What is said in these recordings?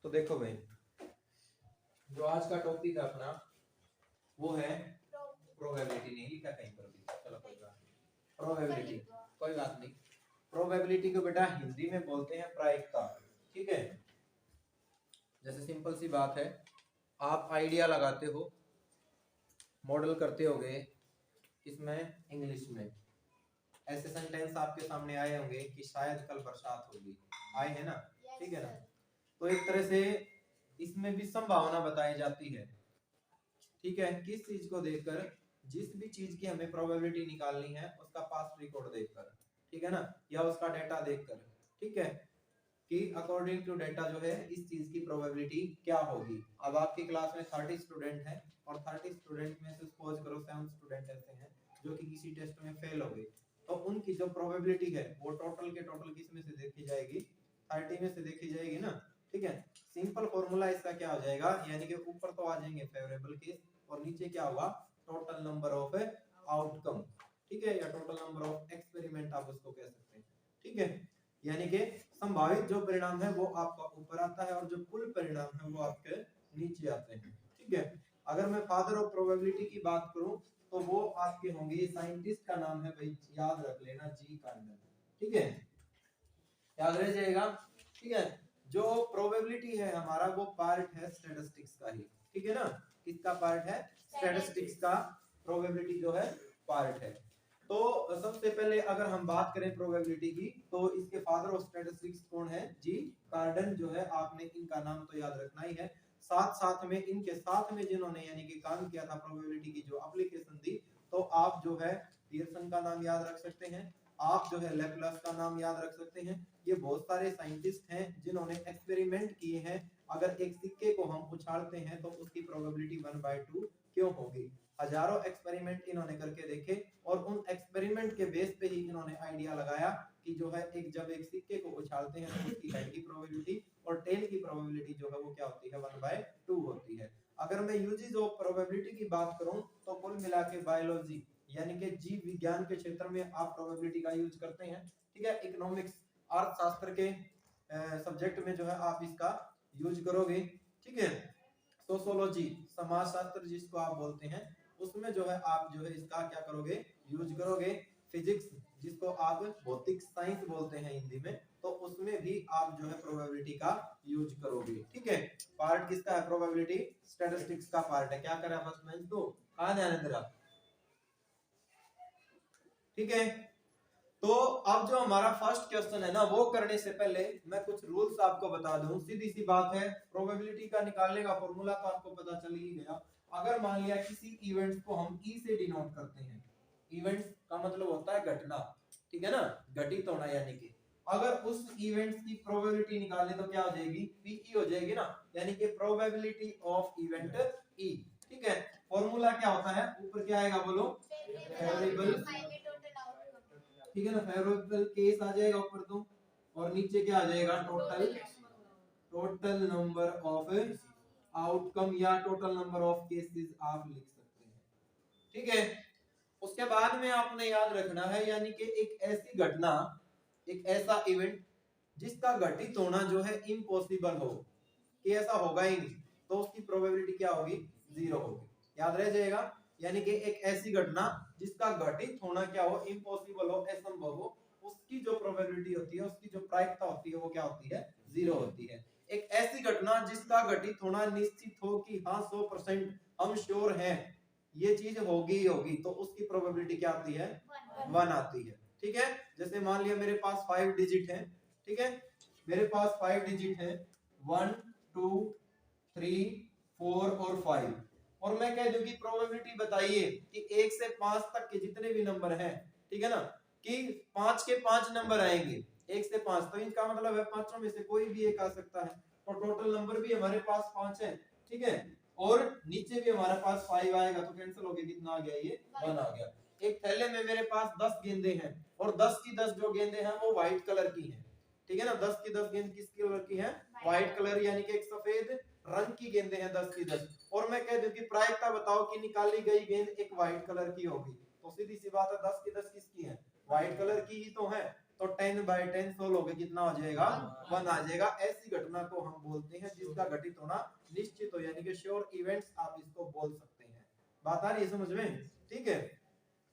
तो देखो भाई, जो आज का टॉपिक है अपना वो है प्रोबेबिलिटी। नहीं लिखा कहीं पर भी, चलो कोई बात नहीं। प्रोबेबिलिटी, कोई बात नहीं। प्रोबेबिलिटी को बेटा हिंदी में बोलते हैं प्रायिकता। ठीक है, जैसे सिंपल सी बात है, आप आइडिया लगाते हो, मॉडल करते होगे इसमें इंग्लिश में, ऐसे सेंटेंस आपके सामने आए होंगे कि शायद कल बरसात होगी, आए हैं ना? ठीक है ना? तो एक तरह से इसमें भी संभावना बताई जाती है। ठीक है, किस चीज को देखकर? जिस भी चीज की हमें प्रोबेबिलिटी निकालनी है उसका पास्ट रिकॉर्ड देखकर, ठीक है ना, या उसका डेटा देखकर। ठीक है, कि अकॉर्डिंग टू डेटा जो है इस चीज की प्रोबेबिलिटी क्या होगी। अब आपकी क्लास में 30 स्टूडेंट हैं और 30 स्टूडेंट में से सपोज करो 7 स्टूडेंट ऐसे हैं जो कि किसी टेस्ट में फेल हो गए, तो उनकी जो प्रोबेबिलिटी है वो टोटल के टोटल किस में से देखी जाएगी? 30 में से देखी जाएगी ना। ठीक है, सिंपल फॉर्मूला इसका क्या हो जाएगा, यानी कि ऊपर तो आ जाएंगे फेवरेबल केस और नीचे क्या होगा? Total number of outcome. ठीक है, या टोटल नंबर ऑफ एक्सपेरिमेंट आप उसको कह सकते हैं। ठीक है, यानी कि संभावित जो परिणाम है वो आपका ऊपर आता है और जो कुल परिणाम है वो आपके नीचे आते हैं। ठीक है, अगर मैं फादर ऑफ प्रोबेबिलिटी की बात करूं तो वो आपके होंगे, साइंटिस्ट का नाम है भाई, याद रख लेना, जी कार्डन। ठीक है, याद रह जाएगा। ठीक है, जो प्रोबेबिलिटी है हमारा वो पार्ट है स्टैटिस्टिक्स का ही। ठीक है ना, किसका पार्ट है? स्टैटिस्टिक्स का प्रोबेबिलिटी जो है पार्ट है। तो सबसे पहले अगर हम बात करें प्रोबेबिलिटी की, तो इसके फादर ऑफ स्टैटिस्टिक्स कौन है? जी कार्डन जो है, आपने इनका नाम तो याद रखना ही है। साथ साथ में इनके साथ में जिन्होंने यानी कि काम किया था प्रोबेबिलिटी की जो एप्लीकेशन दी, तो आप जो है पियर्सन का नाम याद रख सकते हैं, आप जो है लेप्लस का नाम याद रख सकते हैं। ये बहुत सारे साइंटिस्ट हैं जिन्होंने एक्सपेरिमेंट किए हैं, अगर एक सिक्के को हम उछालते हैं तो उसकी प्रोबेबिलिटी 1/2 क्यों होगी। हजारों एक्सपेरिमेंट इन्होंने करके देखे और उन एक्सपेरिमेंट के बेस पे ही इन्होंने आइडिया लगाया कि जो है एक जब एक सिक्के को उछालते हैं तो उसकी हेड की प्रोबेबिलिटी और टेल की प्रोबेबिलिटी जो है वो क्या होती है? 1/2 होती है। अगर मैं यूजेस ऑफ प्रोबेबिलिटी की बात करूं तो कुल मिला के बायोलॉजी यानी कि जीव विज्ञान के क्षेत्र में आप प्रोबेबिलिटी का यूज करते हैं। ठीक है, इकोनॉमिक्स अर्थशास्त्र के सब्जेक्ट में जो है आप इसका यूज करोगे। ठीक है, सोशियोलॉजी समाजशास्त्र जिसको आप बोलते हैं, उसमें जो है आप जो है इसका क्या करोगे? यूज करोगे। फिजिक्स जिसको आप भौतिक साइंस बोलते हैं हिंदी में, तो उसमें भी आप जो है प्रोबेबिलिटी का यूज करोगे। ठीक है, पार्ट किसका है? प्रोबेबिलिटी स्टैटिस्टिक्स का पार्ट है। क्या करा फर्स्ट में तो कहां ध्यान है तेरा? ठीक है, तो अब जो हमारा फर्स्ट क्वेश्चन है ना, वो करने से पहले मैं कुछ रूल्स आपको बता दूं। सीधी सी बात है, प्रोबेबिलिटी का निकालने का फॉर्मूला तो आपको पता चल ही गया। अगर मान लिया किसी इवेंट्स को हम ई से डिनोट करते हैं, इवेंट्स का मतलब होता है घटना, ठीक है ना, घटित होना, यानी कि अगर उस इवेंट्स की प्रोबेबिलिटी निकालें तो क्या हो जाएगी? पीई हो जाएगी ना, यानी कि प्रोबेबिलिटी ऑफ इवेंट ई। ठीक है, फॉर्मूला क्या होता है? ऊपर क्या आएगा बोलो? फेवरेबल, ठीक है ना, फेवरेबल केस आ जाएगा ऊपर तो, और नीचे क्या आ जाएगा? टोटल नंबर ऑफ आउटकम या टोटल नंबर ऑफ केसेस आप लिख सकते हैं। ठीक है, उसके बाद में आपने याद रखना है, यानी कि एक ऐसी घटना, एक ऐसा इवेंट जिसका घटित होना जो है इम्पॉसिबल हो, कि ऐसा होगा ही नहीं, तो उसकी प्रोबेबिलिटी क्या होगी? 0 होगी। याद रह जाएगा, यानी कि एक ऐसी घटना जिसका घटित होना क्या हो? इम्पॉसिबल हो, असंभव हो, उसकी जो प्रोबेबिलिटी होती है, उसकी जो प्रायिकता होती है वो क्या होती है? 0 होती है। एक ऐसी घटना जिसका घटित होना निश्चित हो कि हाँ 100% हम श्योर हैं ये चीज होगी ही होगी, तो उसकी प्रोबेबिलिटी क्या आती है? 1 आती है। ठीक है, जैसे मान लिया मेरे पास 5 डिजिट है। ठीक है, मेरे पास 5 डिजिट है, 1 2 3 4 और 5, और मैं कह दूं कि प्रोबेबिलिटी बताइए कि 1 से 5 तक के जितने भी नंबर हैं, ठीक है ना, कि 5 के 5 नंबर आएंगे 1 से 5, तो इनका मतलब है पांचों में से कोई भी एक आ सकता है, तो टोटल नंबर भी हमारे पास 5 है। ठीक है, और नीचे भी हमारे पास 5 आएगा, तो कैंसिल हो गया, कितना आ गया? ये 1 आ गया। एक थैले में मेरे पास 10 गेंदे हैं और 10 की 10 जो गेंदे हैं वो व्हाइट कलर की हैं। ठीक है ना, 10 की 10 गेंद किस कलर की हैं? व्हाइट कलर, यानी कि एक सफेद रंग की गेंदें हैं 10 की 10, और मैं कह दूं कि प्रायिकता बताओ कि निकाली गई गेंद एक व्हाइट कलर की होगी, तो सीधी सी बात है 10 की 10 किसकी है? व्हाइट कलर की ही तो है। तो 10/10 सोल्व हो गए, कितना हो जाएगा 1 आ जाएगा। ऐसी घटना को हम बोलते हैं जिसका घटित होना निश्चित हो, यानी कि श्योर इवेंट्स आप इसको बोल सकते हैं। बात आ रही है समझ में? ठीक है,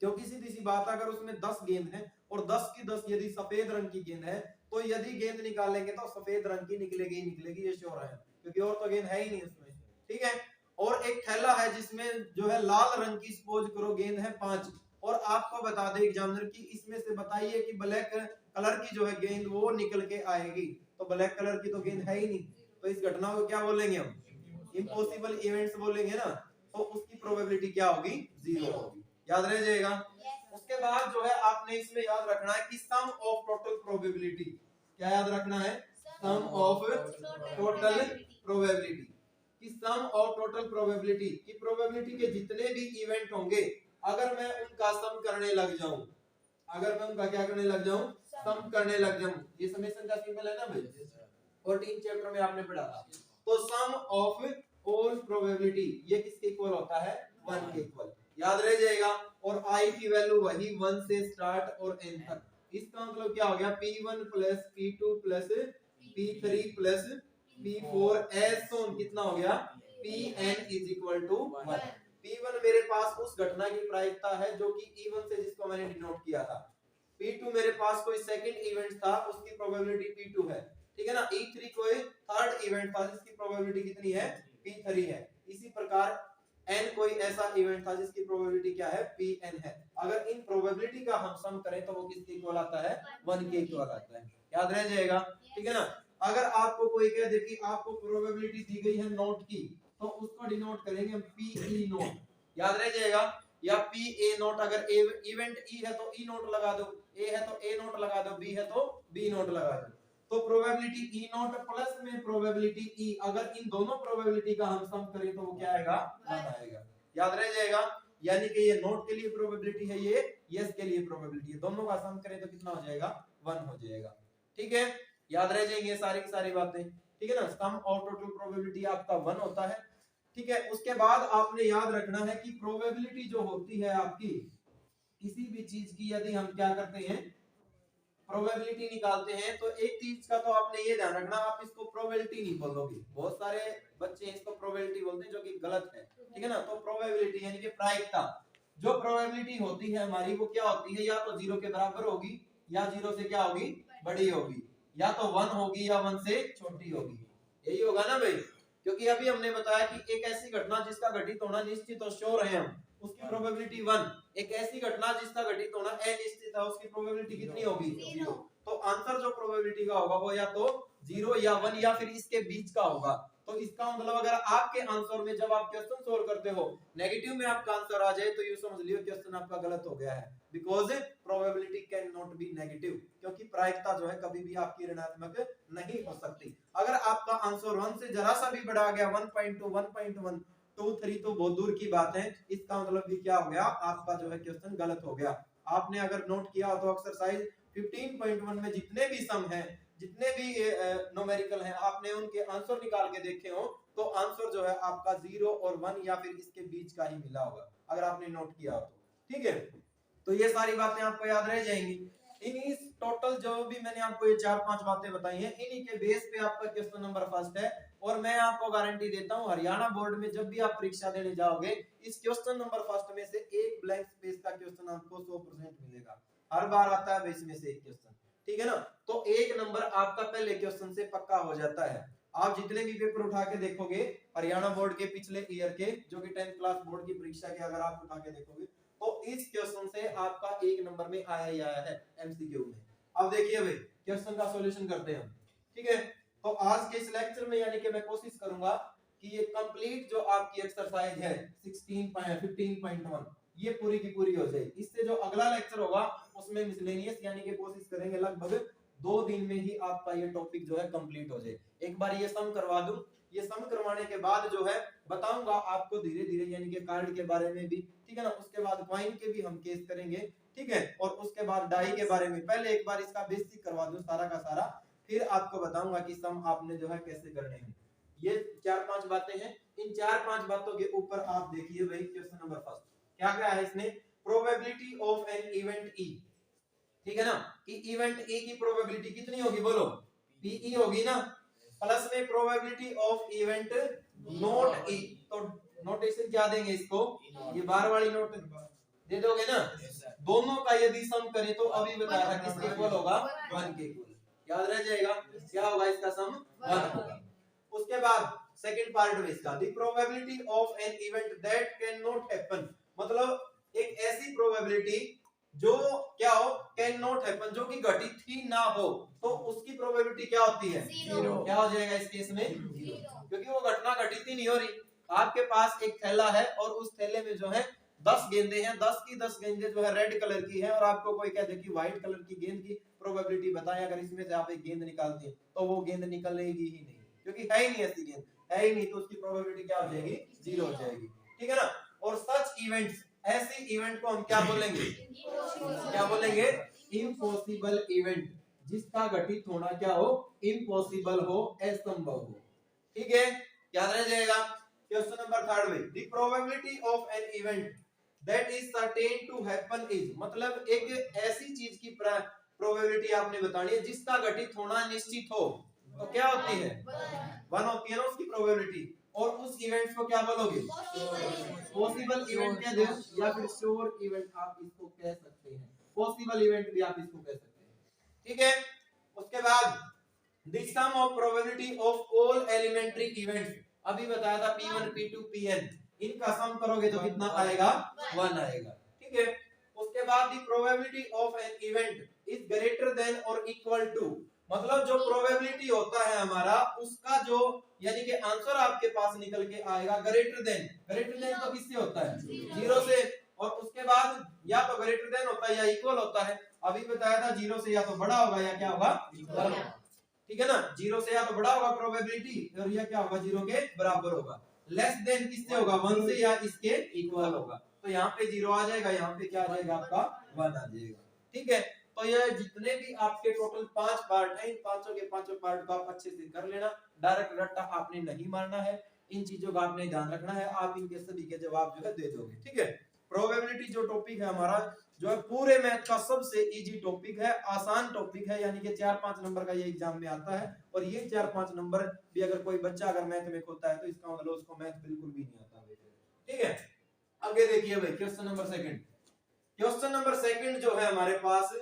क्योंकि सीधी सी बात, अगर उसमें 10 गेंद है और 10 की 10 यदि सफेद रंग की गेंद है, तो यदि गेंद निकालेंगे तो सफेद रंग की निकलेगी ही निकलेगी, ये श्योर है, क्योंकि और तो गेंद है ही नहीं उसमें। ठीक है, और एक थैला है जिसमें जो है लाल रंग की सपोज करो गेंद है 5, और आपको बता दे एग्जामिनर की इसमें से बताइए कि ब्लैक कलर की जो है गेंद वो निकल के आएगी, तो ब्लैक कलर की तो गेंद है ही नहीं, तो इस घटना को क्या बोलेंगे हम? इम्पॉसिबल इवेंट्स बोलेंगे ना, तो उसकी प्रोबेबिलिटी क्या होगी? 0 होगी। याद रह जाएगा। उसके बाद जो है आपने इसमें याद रखना है कि सम ऑफ टोटल प्रोबेबिलिटी, क्या याद रखना है? सम ऑफ टोटल प्रोबेबिलिटी, कि सम ऑफ टोटल प्रोबेबिलिटी की प्रोबेबिलिटी के जितने भी इवेंट होंगे, अगर मैं उनका सम करने लग जाऊं, अगर मैं उनका क्या करने लग जाऊं? सम करने लग जाऊं। ये समेशन का सिंबल है ना भाई, 14 चैप्टर में आपने पढ़ा था। तो सम ऑफ ऑल प्रोबेबिलिटी ये किसके इक्वल होता है? 1 के इक्वल, याद रह जाएगा। और i की वैल्यू वही 1 से स्टार्ट और n तक, इसका मतलब क्या हो गया? p1 plus p2 plus p3 plus p4 S on कितना हो गया? pn is equal to 1। p1 मेरे पास उस घटना की प्रायिकता है जो कि e1 से जिसको मैंने डिनोट किया था। p2 मेरे पास कोई सेकंड इवेंट था, उसकी प्रोबेबिलिटी p2 है, ठीक है ना। e3 कोई थर्ड इवेंट था, जिसकी प्रोबेबिलिटी कितनी है? p3 है। इसी प्रकार n कोई ऐसा इवेंट था जिसकी प्रोबेबिलिटी क्या है? pn है। अगर इन प्रोबेबिलिटी का हम सम करें तो वो किसके इक्वल आता है? 1 के इक्वल आता है, याद रह जाएगा। ठीक है ना। अगर आपको कोई कह दे कि आपको प्रोबेबिलिटी दी गई है नोट की, तो उसको डिनोट करेंगे हम pe नोट, याद रह जाएगा। या pa नोट, अगर इवेंट e है तो e नोट लगा दो, a है तो a नोट लगा दो, b है तो b नोट लगा दो। तो प्रोबेबिलिटी e नॉट प्लस में प्रोबेबिलिटी e, अगर इन दोनों प्रोबेबिलिटी का हम सम करें तो वो क्या आएगा? 1 आएगा, याद रह जाएगा। यानी कि ये नोट के लिए प्रोबेबिलिटी है, ये यस के लिए प्रोबेबिलिटी है, दोनों का सम करें तो कितना हो जाएगा? 1 हो जाएगा। ठीक है, याद रह जाएंगे सारी की सारी बातें। ठीक है ना। सम ऑफ टोटल प्रोबेबिलिटी आपका 1 होता है। ठीक है, उसके बाद आपने याद रखना है कि प्रोबेबिलिटी जो होती है आपकी किसी भी चीज की, यदि हम क्या करते हैं? प्रोबेबिलिटी निकालते हैं, तो एक चीज का तो आपने ये ध्यान रखना, आप इसको प्रोबेबिलिटी नहीं बोलोगे। बहुत सारे बच्चे इसको प्रोबेबिलिटी बोलते हैं, जो कि गलत है। ठीक है ना। तो प्रोबेबिलिटी यानी कि प्रायिकता, जो प्रोबेबिलिटी होती है हमारी वो क्या होती है? या तो 0 के बराबर होगी, या 0 से क्या होगी? बड़ी होगी, या तो 1 होगी या 1 से छोटी होगी। यही होगा ना भाई, क्योंकि अभी हमने बताया कि एक ऐसी घटना जिसका घटित होना निश्चित और श्योर है हम, उसकी प्रोबेबिलिटी 1। एक ऐसी घटना जिसका घटित होना अनिश्चित है, उसकी प्रोबेबिलिटी कितनी होगी? 0। तो आंसर जो प्रोबेबिलिटी का होगा वो या तो 0 या 1 या फिर इसके बीच का होगा। तो इसका मतलब अगर आपके आंसर में जब आप क्वेश्चन सोल्व करते हो नेगेटिव में आपका आंसर आ जाए, तो यू समझ लियो क्वेश्चन आपका गलत हो गया है, because probability can not be negative, क्योंकि प्रायिकता जो है कभी भी आपकी ऋणात्मक नहीं हो सकती। अगर आपका आंसर 1 से जरा सा भी बढ़ा गया, 1.2 1.1 2 3 तो बहुत दूर की बात है, इसका मतलब भी क्या हो गया? आपका जो है क्वेश्चन गलत हो गया। आपने अगर नोट किया तो एक्सरसाइज 15.1 में जितने भी सम हैं, जितने भी न्यूमेरिकल हैं, आपने उनके आंसर निकाल के देखे हो, तो आंसर जो है आपका 0 और 1 या फिर इसके बीच का ही मिला होगा, अगर आपने नोट किया हो तो। ठीक है, तो ये सारी बातें आपको याद रह जाएंगी। इन्हीं टोटल जो भी मैंने आपको ये 4-5 बातें बताई हैं, इन्हीं के बेस पे आपका क्वेश्चन नंबर फर्स्ट है। और मैं आपको गारंटी देता हूं, हरियाणा बोर्ड में जब भी आप परीक्षा देने जाओगे, इस क्वेश्चन नंबर फर्स्ट में से एक ब्लैंक स्पेस का क्वेश्चन आपको 100% मिलेगा। हर बार आता है इसमें से एक क्वेश्चन, ठीक है ना। तो एक नंबर आपका पहले क्वेश्चन से पक्का हो जाता है। आप जितने भी पेपर उठा के देखोगे हरियाणा बोर्ड के पिछले ईयर के, जो कि 10th क्लास बोर्ड की परीक्षा के, अगर आप उठा के देखोगे तो इस क्वेश्चन से आपका एक नंबर में आया ही आया है एमसीक्यू में। अब देखिए भाई, क्वेश्चन का सॉल्यूशन करते हैं हम। ठीक है, तो आज के इस लेक्चर में यानी कि मैं कोशिश करूंगा कि ये कंप्लीट जो आपकी एक्सरसाइज है 15.1 ये पूरी की पूरी हो जाए। इससे जो अगला लेक्चर होगा उसमें मिसलेनियस, यानी कि कोशिश करेंगे लगभग 2 दिन में ही आपका ये टॉपिक जो है कंप्लीट हो जाए। एक बार ये सम करवा दूं, ये सम करवाने के बाद जो है बताऊंगा आपको धीरे धीरे, यानी कि कार्ड के बारे में भी, ठीक है ना। उसके बाद कॉइन के भी हम केस करेंगे, ठीक है। और उसके बाद डाई के बारे में पहले एक बार इसका बेसिक करवा दूं सारा का सारा, फिर आपको बताऊंगा कि सम आपने जो है कैसे करने हैं। ये 4-5 बातें हैं। इन 4-5 बातों के ऊपर आप देखिए भाई, क्वेश्चन नंबर फर्स्ट क्या क्या है इसने? Probability of an event E, ठीक है ना, कि इवेंट ए की प्रोबेबिलिटी कितनी होगी बोलो, पीई होगी ना, प्लस में प्रोबेबिलिटी ऑफ इवेंट नोट ई, तो नोटेशन क्या देंगे इसको, ये बार वाली नोट दे दोगे ना, दोनों का यदि सम करें तो अभी बताया था किसके इक्वल होगा, 1 के इक्वल, याद रह जाएगा, क्या होगा इसका सम 1 होगा। उसके बाद सेकंड पार्ट में इसका the probability of an event that can not happen, मतलब एक ऐसी प्रोबेबिलिटी जो क्या हो, कैन नॉट हैपन, जो कि घटित ही ना हो, तो उसकी प्रोबेबिलिटी क्या होती है, जीरो। क्या हो जाएगा इस केस में, जीरो, क्योंकि वो घटना घटित ही नहीं हो रही। आपके पास एक थैला है और उस थैले में जो है 10 गेंदे हैं, 10 की 10 गेंदें जो है रेड कलर की है, और आपको कोई कह दे कि व्हाइट कलर की गेंद की प्रोबेबिलिटी बताएं, अगर इसमें से आप एक गेंद निकालते हैं तो वो गेंद निकलेगी ही नहीं, क्योंकि है ही नहीं ऐसी गेंद, है ही नहीं, तो उसकी प्रोबेबिलिटी क्या हो जाएगी, जीरो हो जाएगी, ठीक है ना। और सच इवेंट्स, ऐसे इवेंट को हम क्या बोलेंगे, क्या बोलेंगे, इम्पॉसिबल इवेंट, जिसका घटित होना क्या हो, इम्पॉसिबल हो, असंभव हो, ठीक है, याद रह जाएगा। क्वेश्चन नंबर 3 में the probability of an event that is certain to happen is, मतलब एक ऐसी चीज की प्रोबेबिलिटी आपने बतानी है जिसका घटित होना निश्चित हो, तो क्या होती है, 1 होती है ना उसकी प्रोबेबिलिटी, और उस इवेंट को क्या बोलोगे, पॉसिबल इवेंट कह दो, या फिर श्योर इवेंट आप इसको कह सकते हैं, पॉसिबल इवेंट भी आप इसको कह सकते हैं, ठीक है। उसके बाद the sum of probability of all elementary events, अभी बताया था P1 P2 Pn, इनका सम करोगे तो कितना आएगा, 1 आएगा, ठीक है। उसके बाद the probability of an event is greater than और इक्वल टू, मतलब जो प्रोबेबिलिटी होता है हमारा उसका जो यानी कि आंसर आपके पास निकल के आएगा ग्रेटर देन, ग्रेटर देन तो किससे होता है, जीरो से, और उसके बाद या तो ग्रेटर देन होता है या इक्वल होता है, अभी बताया था जीरो से या तो बड़ा होगा या क्या होगा, इक्वल, ठीक है ना, जीरो से या तो बड़ा होगा प्रोबेबिलिटी, और यह क्या होगा, जीरो के बराबर होगा, लेस देन किससे होगा, 1 से या इसके इक्वल होगा, तो यहाँ पे जीरो आ जाएगा, यहाँ पे क्या आ जाएगा आपका 1 आ जाएगा, ठीक है। तो ये जितने भी आपके टोटल 5 पार्ट हैं, इन पांचों के पांचों पार्ट को आप अच्छे से कर लेना, डायरेक्ट रट्टा आपने नहीं मारना है, इन चीजों का आपने ध्यान रखना है, आप इनके सभी के जवाब जो है दे दोगे, ठीक है। प्रोबेबिलिटी जो टॉपिक है हमारा, जो है पूरे मैथ का सबसे इजी टॉपिक है, आसान टॉपिक है, यानी कि 4-5 नंबर का ये एग्जाम में आता है, और ये 4-5 नंबर भी अगर कोई बच्चा अगर मैथ में खोता है तो इसका मतलब उसको मैथ बिल्कुल भी नहीं आता, ठीक है। आगे देखिए भाई क्वेश्चन नंबर 2, क्वेश्चन नंबर 2 जो है हमारे पास,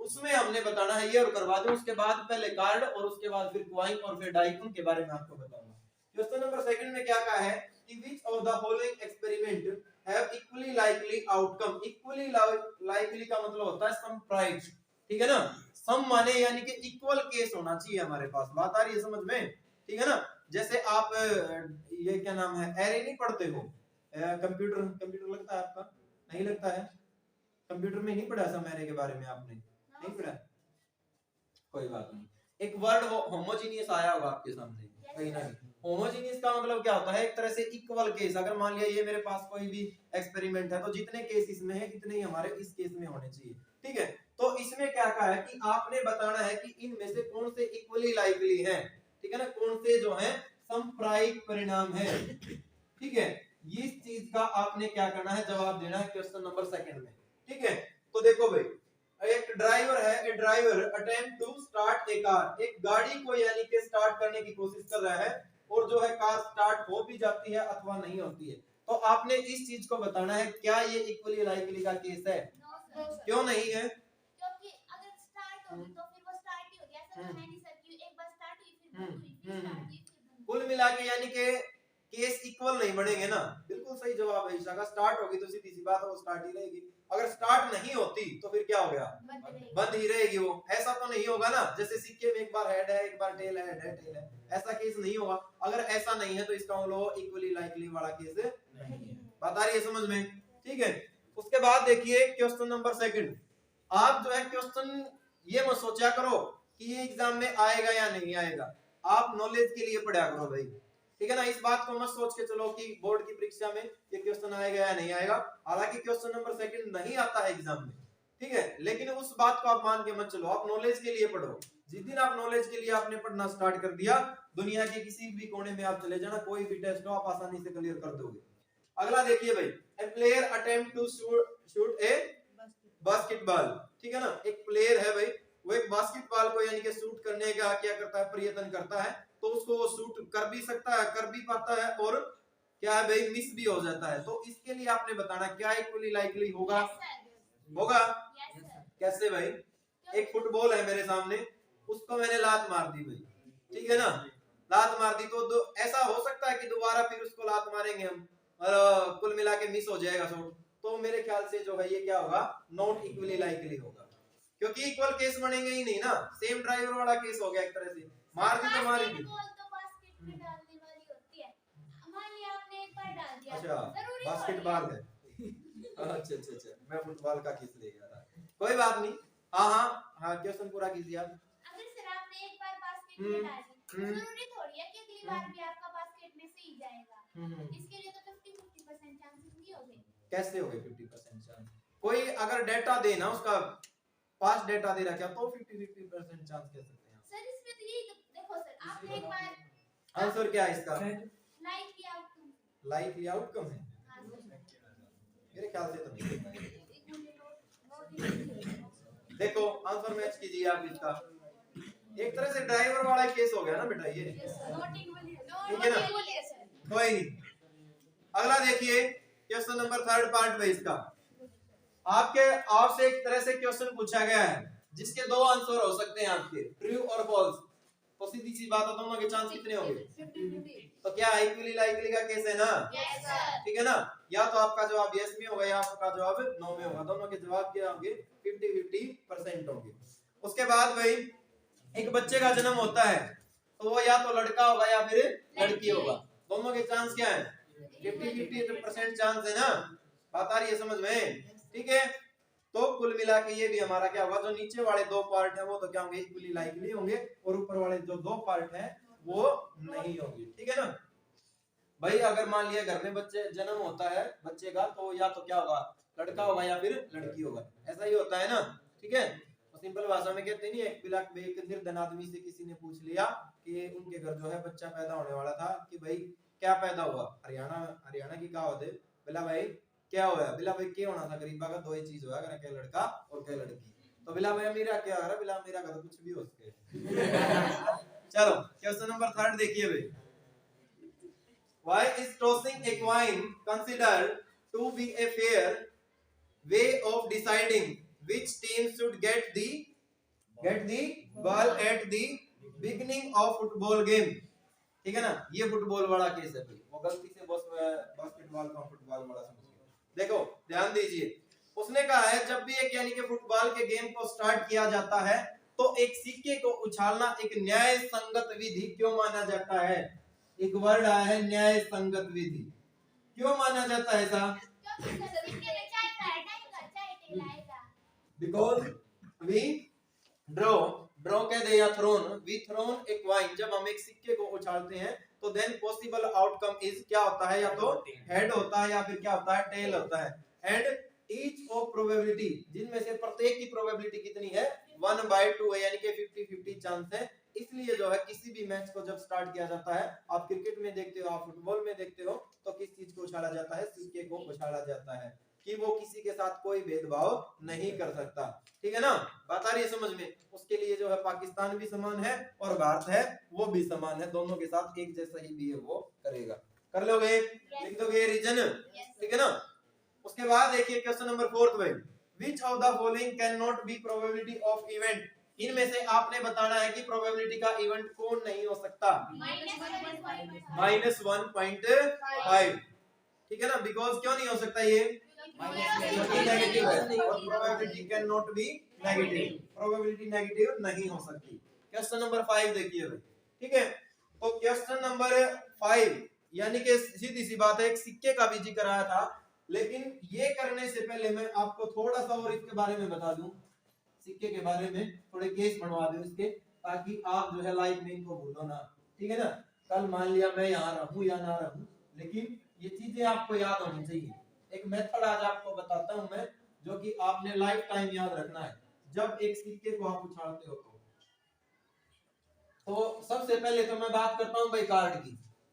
उसमें हमने बताना है ये, और करवा दूं उसके बाद पहले कार्ड और उसके बाद फिर क्वाइन और फिर डाई, उनके बारे में आपको बताऊंगा। क्वेश्चन नंबर 2 में क्या कहा है कि which of the following experiment have equally likely outcome, equally likely का मतलब होता है सम प्राइस, ठीक है ना, सम माने यानी कि इक्वल केस होना चाहिए हमारे पास, बात आ रही है समझ में, ठीक है ना। जैसे आप ये क्या नाम है, एरे नहीं पढ़ते हो, कंप्यूटर, कंप्यूटर लगता है आपका, नहीं लगता है, कंप्यूटर में नहीं पढ़ा सम एरे के बारे में आपने, नहीं पढ़ा, कोई बात नहीं, एक वर्ड होमोजेनियस आया होगा आपके सामने कहीं ना कहीं, होमोजेनियस का मतलब क्या होता है, एक तरह से इक्वल केस, अगर मान लिया ये मेरे पास कोई भी एक्सपेरिमेंट है तो जितने केस इसमें है इतने ही हमारे इस केस में होने चाहिए, ठीक है। तो इसमें क्या कहा है कि आपने बताना है कि इनमें से कौन से इक्वली लाइकली है, ठीक है ना, कौन से जो है समप्रायिक परिणाम है, ठीक है, इस चीज का आपने क्या करना है, जवाब देना है क्वेश्चन नंबर 2 में, ठीक है। तो देखो भाई, एक ड्राइवर है, a driver attempt to start a car, एक गाड़ी को यानी कि स्टार्ट करने की कोशिश कर रहा है, और जो है कार स्टार्ट हो भी जाती है अथवा नहीं होती है, तो आपने इस चीज को बताना है क्या ये इक्वली लाइकली का केस है, क्यों नहीं है, क्योंकि अगर स्टार्ट होगी तो फिर वो स्टार्ट ही होगी, ऐसा तो है नहीं सर कि एक बार स्टार्ट हुई फिर बंद हुई, फिर स्टार्ट हुई फिर बंद, कुल मिला के यानी कि केस इक्वल नहीं बढ़ेंगे ना, बिल्कुल सही जवाब है ईशा का, स्टार्ट होगी तो सीधी सी बात है वो स्टार्ट ही रहेगी, अगर स्टार्ट नहीं होती तो फिर क्या हो गया, बंद ही रहेगी वो, ऐसा तो नहीं होगा ना, जैसे सिक्के में एक बार हेड है एक बार टेल है, हेड है टेल है, ऐसा केस नहीं होगा, अगर ऐसा नहीं है तो इसका मतलब इक्वली लाइकली वाला केस नहीं है, बात आ रही है समझ में, ठीक है। उसके बाद देखिए क्वेश्चन नंबर 2, आप जो है क्वेश्चन ये मत सोचा करो कि ये एग्जाम में आएगा या नहीं आएगा, आप नॉलेज के लिए पढ़ा करो भाई, ठीक है ना, इस बात को मत सोच के चलो कि बोर्ड की परीक्षा में ये क्वेश्चन आएगा या नहीं आएगा, हालांकि क्वेश्चन नंबर 2 नहीं आता है एग्जाम में, ठीक है, लेकिन उस बात को आप मान के मत चलो, आप नॉलेज के लिए पढ़ो, जिस दिन आप नॉलेज के लिए आपने पढ़ना स्टार्ट कर दिया, दुनिया के किसी भी कोने में आप चले जाना, कोई भी टेस्ट हो आप आसानी से क्लियर कर दोगे। अगला देखिए भाई, a player attempt to shoot a basketball, ठीक है ना, एक प्लेयर है भाई, वो एक बास्केटबॉल को यानी कि शूट करने का क्या करता है, प्रयत्न करता है, तो उसको वो शूट कर भी सकता है, कर भी पाता है, और क्या है भाई, मिस भी हो जाता है। तो इसके लिए आपने बताना क्या इक्वली लाइकली होगा, होगा कैसे भाई। एक फुटबॉल है मेरे सामने, उसको मैंने लात मार दी भाई, ठीक है ना, लात मार दी, तो ऐसा हो सकता है कि दोबारा फिर उसको लात मारेंगे हम और कुल मिला के मिस हो जाएगा शॉट, तो मेरे ख्याल से जो है ये क्या होगा, नॉट इक्वली लाइकली होगा, क्योंकि इक्वल केस बनेंगे ही नहीं ना, सेम ड्राइवर वाला केस हो गया एक तरह से, मार दी तो मार दी। बास्केट में डालने वाली होती है, मान लिया आपने एक बार डाल दिया, अच्छा जरूरी बास्केटबॉल है अच्छा मैं फुटबॉल का केस ले गया था, कोई बात नहीं। हाँ क्वेश्चन पूरा कीजिए आप। अगर सर आपने एक बार बास्केट में डाल दी, जरूरी थोड़ी है कि अगली बार भी आपका बास्केट में से ही जाएगा, इसके लिए तो 50-50% चांसेस नहीं होंगे। कैसे हो गए 50% चांस, कोई अगर डेटा दे ना, उसका पास्ट डेटा दे रखा तो 50-50% चांस कह सकते हैं सर इसमें तो यही देखो सर, आपने एक बार आंसर क्या है इसका, लाइक किया आउटकम, लाइकली आउटकम है, हां सर, मेरे ख्याल से तो नहीं। देखो आंसर मैच कीजिए आप इसका, एक तरह से ड्राइवर वाला केस हो गया ना बेटा ये, ठीक है ना, कोई नहीं। अगला देखिए क्वेश्चन नंबर 3 पार्ट में इसका, आपसे एक तरह से क्वेश्चन पूछा गया है जिसके दो आंसर हो सकते हैं आपके, ट्रू और फॉल्स, तो सीधी सी बात है दोनों के चांस कितने होंगे, तो क्या इक्वली लाइकली का केस है ना, यस सर, ठीक है ना, या तो आपका जवाब यस में होगा या आपका जवाब नो में होगा, दोनों के जवाब क्या होंगे, 50-50% होंगे। उसके बाद भाई एक बच्चे का जन्म होता है, तो वो या तो लड़का होगा या फिर लड़की होगा, दोनों के चांस क्या है, 50-50% चांस है ना, बात आ रही है समझ में, ठीक है। तो कुल मिला के ये भी हमारा क्या होगा, जो नीचे वाले दो पार्ट है वो तो क्या होंगे, इक्वली लाइकली होंगे, और ऊपर वाले जो दो पार्ट है वो नहीं होंगे, ठीक है ना भाई। अगर मान लिया घर में बच्चे जन्म होता है बच्चे का, तो या तो क्या होगा, लड़का होगा या फिर लड़की होगा, ऐसा ही होता है ना, ठीक है। तो सिंपल भाषा में कहते नहीं, एक निर्धन आदमी से किसी ने पूछ लिया कि उनके घर जो है बच्चा पैदा होने वाला था, कि भाई क्या पैदा हुआ, हरियाणा की कहावत है, बोला भाई क्या हुआ, बिला भाई क्या होना था गरीबा का, दो ही चीज हुआ, क्या लड़का और क्या लड़की, तो बिला भाई मेरा क्या हो रहा, बिला मेरा का तो कुछ भी हो सके चलो क्वेश्चन नंबर 3 देखिए भाई, why is tossing a coin considered to be a fair way of deciding which team should get the ball at the beginning of football game, ठीक है ना, ये फुटबॉल वाला केस है भाई, वो गलती से बास्केटबॉल का फुटबॉल वाला समझ गया। देखो ध्यान दीजिए, उसने कहा है जब भी एक यानी कि फुटबॉल के गेम को स्टार्ट किया जाता है, तो एक सिक्के को उछालना एक न्याय संगत विधि क्यों माना जाता है, एक वर्ड आया है न्याय संगत विधि, क्यों माना जाता है ऐसा, बिकॉज वी ड्रॉ कह दे या thrown, we thrown a coin, जब हम एक सिक्के को उछालते हैं तो देन पॉसिबल आउटकम इज क्या होता है, या तो हेड होता है या फिर क्या होता है, टेल होता है, एंड ईच ऑफ प्रोबेबिलिटी, जिनमें से प्रत्येक की प्रोबेबिलिटी कितनी है, 1/2 है, यानी कि 50-50 चांस है। इसलिए जो है किसी भी मैच को जब स्टार्ट किया जाता है, आप क्रिकेट में देखते हो, आप फुटबॉल में देखते हो, तो किस चीज को उछाला जाता है, सिक्के को उछाला जाता है, कि वो किसी के साथ कोई भेदभाव नहीं कर सकता, ठीक है ना, बात आ रही है समझ में। उसके लिए जो है पाकिस्तान भी समान है और भारत है वो भी समान है, दोनों के साथ एक जैसा ही बिहेव वो करेगा, कर लोगे, लिख दोगे रीजन, ठीक है ना। उसके बाद देखिए क्वेश्चन नंबर 4 में, which of the following cannot be probability of event, इनमें से आपने बताना है कि प्रोबेबिलिटी का इवेंट कौन नहीं हो सकता, -1.5, ठीक है ना, बिकॉज क्यों नहीं हो सकता ये, नेगेटिव है और probability can not be negative, probability negative नहीं हो सकती। क्वेश्चन नंबर 5 देखिए भाई, ठीक है। तो क्वेश्चन नंबर 5 यानी कि सीधी सी बात है, एक सिक्के का भी जिक्र आया था, लेकिन ये करने से पहले मैं आपको थोड़ा सा और इसके बारे में बता दूं, सिक्के के बारे में थोड़े केस बनवा दूं इसके, ताकि आप जो है लाइफ में इनको भूलो ना, ठीक है ना। कल मान लिया मैं यहाँ रहूं या ना रहूं, लेकिन ये चीजें आपको याद होनी चाहिए। एक मेथड आज आपको बताता हूं मैं, जो कि आपने लाइफ टाइम याद रखना है जब एक सिक्के को आप उछालते हो तो सबसे पहले तो मैं बात करता हूं भाई कार्ड की,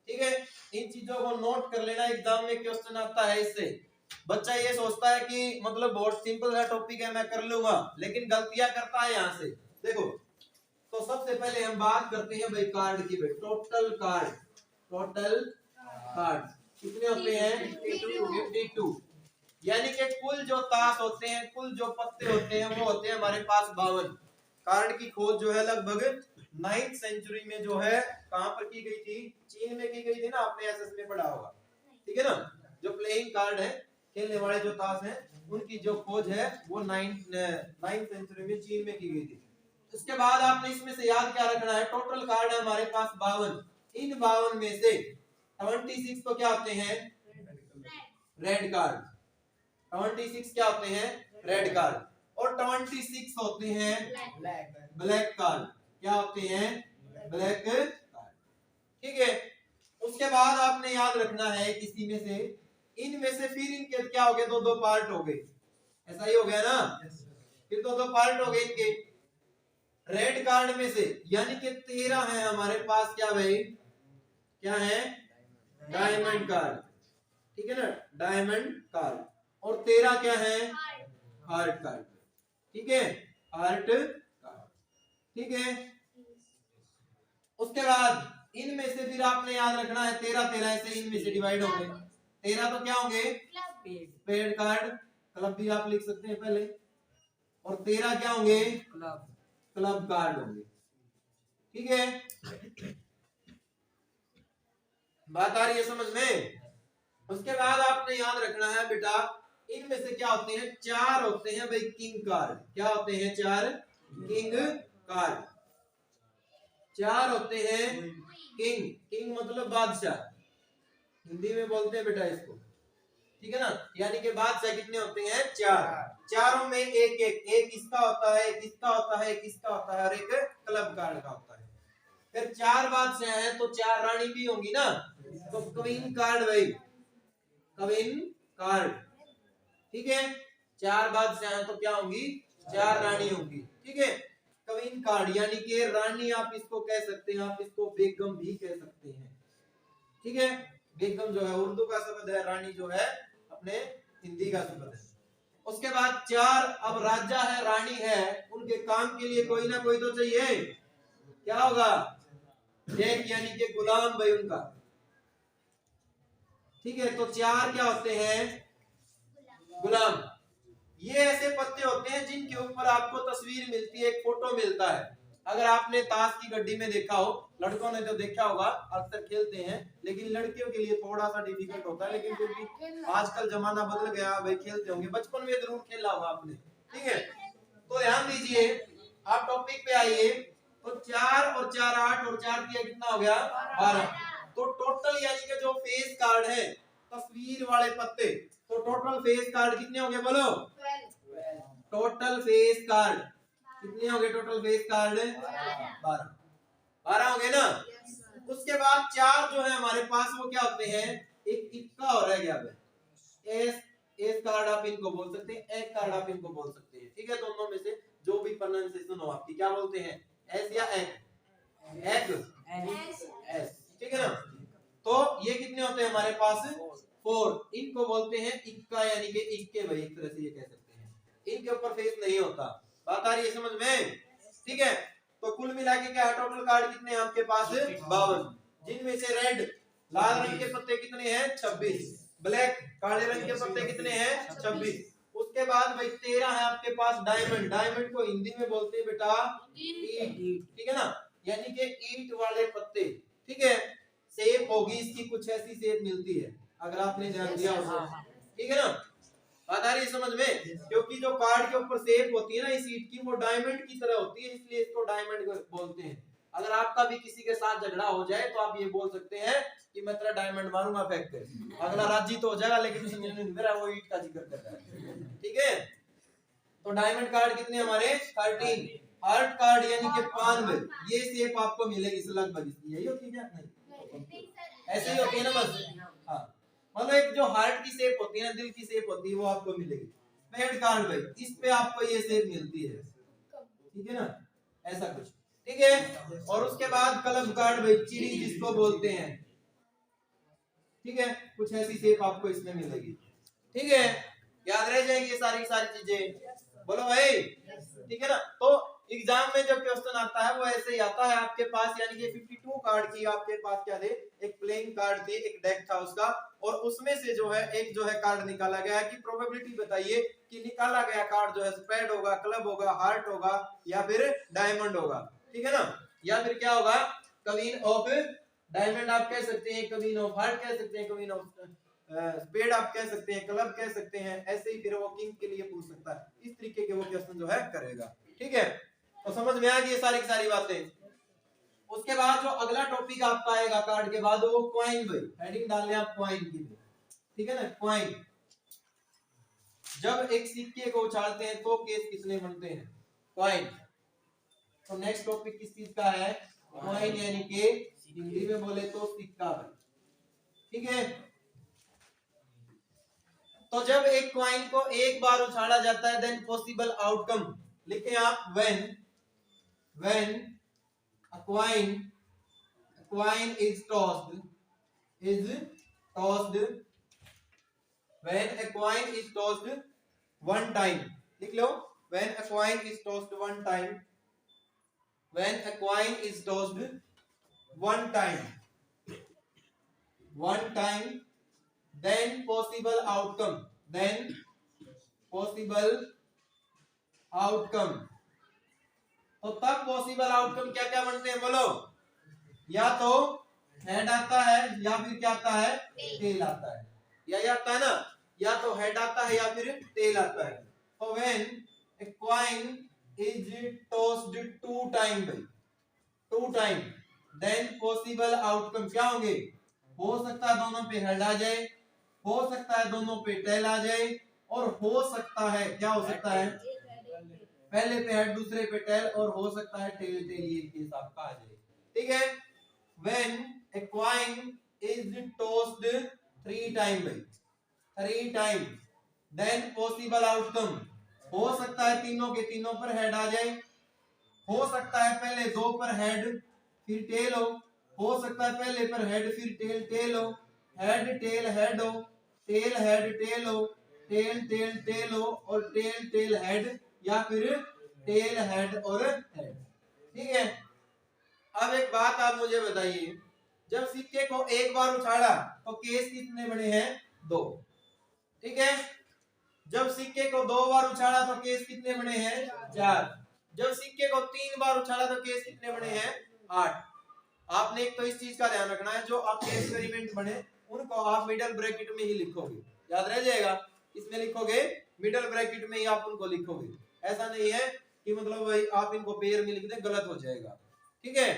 ठीक है। इन चीजों को नोट कर लेना, एग्जाम में क्वेश्चन आता है इससे, बच्चा ये सोचता है कि मतलब बहुत सिंपल सा टॉपिक है, मैं कर लूंगा, लेकिन गलतियां करता है यहाँ से। देखो, तो सबसे पहले हम बात करते हैं भाई कार्ड की। भाई टोटल कार्ड कितने होते हैं? 52। यानी कि कुल जो ताश होते हैं, कुल जो पत्ते होते हैं, वो होते हैं हमारे पास 52। कार्ड की खोज जो है लगभग 9th सेंचुरी में जो है कहां पर की गई थी? चीन में की गई थी ना, आपने एसएस में पढ़ा होगा, ठीक है ना। जो प्लेइंग कार्ड है, खेलने वाले जो ताश हैं, उनकी जो खोज है वो 9th सेंचुरी में चीन में की गई थी। उसके बाद आपने इसमें से याद क्या रखना है? टोटल कार्ड है हमारे पास 52। इन 52 में से 26 तो क्या होते हैं? Red card. 26 क्या होते हैं? Red card. और 26 होते हैं ब्लैक कार्ड। क्या होते हैं? ब्लैक कार्ड, ठीक है। उसके बाद आपने याद रखना है किसी में से, इनमें से फिर इनके क्या हो गए? दो पार्ट हो गए, ऐसा ही हो गया ना। फिर दो पार्ट हो गए इनके। रेड कार्ड में से यानी कि 13 है हमारे पास, क्या भाई? क्या है? डायमंड कार्ड, ठीक है ना, डायमंड कार्ड। और 13 क्या है? हार्ट कार्ड, ठीक है, हार्ट कार्ड, ठीक है। उसके बाद इनमें से फिर आपने याद रखना है 13 ऐसे इनमें से डिवाइड होंगे। 13 तो क्या होंगे? पेड कार्ड, क्लब भी आप लिख सकते हैं पहले। और 13 क्या होंगे? क्लब कार्ड होंगे, ठीक है। बात आ रही है समझ में? उसके बाद आपने याद रखना है बेटा, इनमें से क्या होते हैं? 4 होते हैं भाई किंग कार्ड। क्या होते हैं? 4 किंग कार्ड। 4 होते हैं किंग। किंग मतलब बादशाह, हिंदी में बोलते हैं बेटा इसको, ठीक है ना। यानी कि बादशाह कितने होते हैं? 4। चारों में एक इसका होता है, एक इसका होता है, एक इसका होता है, और एक क्लब कार्ड का होता है। फिर 4 बादशाह हैं तो 4 रानी भी होंगी ना, तो क्वीन कार्ड भाई, क्वीन कार्ड, ठीक है। 4 बादशाह हैं तो क्या होंगी? 4 रानी होंगी, ठीक है। क्वीन कार्ड यानी कि रानी आप इसको कह सकते हैं, आप इसको बेगम भी कह सकते हैं, ठीक है। बेगम जो है उर्दू का शब्द है, रानी जो है अपने हिंदी का शब्द है। उसके बाद 4 अब राजा है, रानी है, उनके काम के लिए कोई ना कोई तो चाहिए। क्या होगा? एक यानी कि गुलाम भाई उनका, ठीक है। तो 4 क्या होते हैं? गुलाम। ये ऐसे पत्ते होते हैं जिनके ऊपर आपको तस्वीर मिलती है, एक फोटो मिलता है। अगर आपने ताश की गड्डी में देखा हो, लड़कों ने तो देखा होगा, अक्सर खेलते हैं, लेकिन लड़कियों के लिए थोड़ा सा डिफिकल्ट होता है, लेकिन फिर भी आजकल जमाना बदल गया भाई, खेलते होंगे, बचपन में जरूर खेला होगा आपने, ठीक है। तो ध्यान दीजिए, आप टॉपिक पे आइए। तो 4 और 4 8 और 4 किया कितना हो गया? 12। तो टोटल यानी कि जो फेस कार्ड है, तस्वीर वाले पत्ते, तो टोटल फेस कार्ड कितने हो गए बोलो? टोटल फेस कार्ड कितने हो गए? टोटल फेस कार्ड 12 हो गए ना। उसके बाद 4 जो है हमारे पास वो क्या होते हैं? एक इक्का और रह गया है, एस कार्ड आप इनको बोल सकते हैं, एक कार्ड आप इनको बोल सकते हैं, ठीक है। दोनों में से जो भी प्रोनाउंसिएशन हो आपकी, क्या बोलते हैं? एस या एक? एस, ठीक है ना। तो ये कितने होते हैं हमारे पास? 4। इनको बोलते हैं इक्का यानी कि इक्के भाई, एक तरह से ये कह सकते हैं। इनके ऊपर फेस नहीं होता। बात आ रही है समझ में? ठीक है। तो कुल मिला के क्या है? टोटल कार्ड कितने हैं आपके पास? 52, जिनमें से रेड लाल रंग के पत्ते कितने हैं? 26। ब्लैक काले रंग के पत्ते कितने हैं? 26। उसके बाद भाई 13 है आपके पास डायमंड। डायमंड को हिंदी में बोलते हैं बेटा ईट, ठीक है ना, यानी कि ईट वाले पत्ते, ठीक है। शेप होगी इसकी, कुछ ऐसी शेप मिलती है अगर आपने ध्यान दिया हो, ठीक है ना। बात आ रही है समझ में? क्योंकि जो कार्ड के ऊपर शेप होती है ना इस ईट की, वो डायमंड की तरह होती है, इसलिए इसको डायमंड बोलते हैं। अगर आपका भी किसी के साथ झगड़ा हो जाए तो आप ये बोल सकते हैं कि मैं तेरा डायमंड मारूंगा फेंक कर। अगला राजी तो हो जाएगा, लेकिन उसने मेरा वो ईट का जिक्र कर रहा है, ठीक है। तो डायमंड कार्ड कितने हमारे? 13। हार्ट कार्ड यानी कि पान में ये शेप आपको मिलेगी लगभग, यही होती है क्या? नहीं, ऐसे ही होती है ना बस। हाँ, मतलब एक जो हार्ट की शेप होती है ना, दिल की शेप होती है, वो आपको मिलेगी। पेड कार्ड भाई, इस पे आपको ये शेप मिलती है, ठीक है ना, ऐसा कुछ, ठीक है। और उसके बाद क्लब कार्ड भाई, चिड़ी जिसको बोलते हैं, ठीक है, कुछ ऐसी शेप आपको इसमें मिलेगी। ठीक है, याद रह जाएंगी ये सारी चीजें, बोलो भाई, ठीक है ना। तो एग्जाम में जब क्वेश्चन आता है वो ऐसे ही आता है आपके पास, यानी कि 52 कार्ड की आपके पास क्या थे, एक प्लेइंग कार्ड थी, एक डेक था उसका, और उसमें से जो है एक जो है कार्ड निकाला गया है कि प्रोबेबिलिटी बताइए कि निकाला गया कार्ड जो है स्पेड होगा, क्लब होगा, हार्ट होगा या फिर डायमंड होगा, ठीक है ना, या फिर क्या होगा, क्वीन ऑफ डायमंड आप कह सकते हैं, क्वीन ऑफ हार्ट कह सकते हैं, क्वीन ऑफ स्पेड आप कह सकते हैं, क्लब कह सकते हैं, ऐसे ही फिर वो किंग के लिए पूछ सकता है, इस तरीके के वो क्वेश्चन जो है करेगा, ठीक है। तो समझ में आ गई ये सारी की सारी बातें। उसके बाद जो अगला टॉपिक आपका आएगा कार्ड के बाद वो क्वाइन, भाई हेडिंग डाल लें आप क्वाइन की, ठीक है ना, क्वाइन। जब एक सिक्के को उछालते हैं तो केस कितने बनते हैं, क्वाइन। तो नेक्स्ट टॉपिक किस चीज का है, क्वाइन, यानी कि हिंदी में बोले तो सिक्का, ठीक है। तो जब एक क्वाइन को एक बार उछाला जाता है देन पॉसिबल आउटकम लिखें आप, when a coin is tossed when a coin is tossed one time, लिख लो, when a coin is tossed one time, when a coin is tossed one time then possible outcome तो तब possible outcome क्या क्या बनते हैं, बोलो, या तो हेड आता है या फिर क्या आता है, टेल आता है, या आता है ना, या तो हेड आता है या फिर टेल आता है। तो when a coin is tossed two time then possible outcome क्या होंगे, हो सकता है दोनों पे हेड आ जाए, हो सकता है दोनों पे टेल आ जाए, और हो सकता है क्या हो सकता है, पहले पे हेड दूसरे पे टेल, और हो सकता है टेल ये केस आपका आ जाए, ठीक है। when a coin is tossed 3 times then possible outcome, हो सकता है तीनों के तीनों पर हेड आ जाए, हो सकता है पहले दो पर हेड फिर टेल हो सकता है पहले पर हेड फिर टेल हो, हेड टेल हेड हो, टेल हेड टेल हो, टेल हो, और टेल हेड, या फिर टेल हेड और हेड, ठीक है। अब एक बात आप मुझे बताइए, जब सिक्के को एक बार उछाला तो केस कितने बने हैं, 2, ठीक है। जब सिक्के को 2 बार उछाला तो केस कितने बने हैं, 4। जब सिक्के को 3 बार उछाला तो केस कितने बने हैं, 8। आपने एक तो इस चीज का ध्यान रखना है, जो आपके एक्सपेरिमेंट बने उनको आप मिडिल ब्रैकेट में ही लिखोगे, याद रह जाएगा, इसमें लिखोगे मिडिल ब्रैकेट में ही आप उनको लिखोगे, ऐसा नहीं है कि मतलब भाई आप इनको पेयर में लिख दें, गलत हो जाएगा, ठीक है।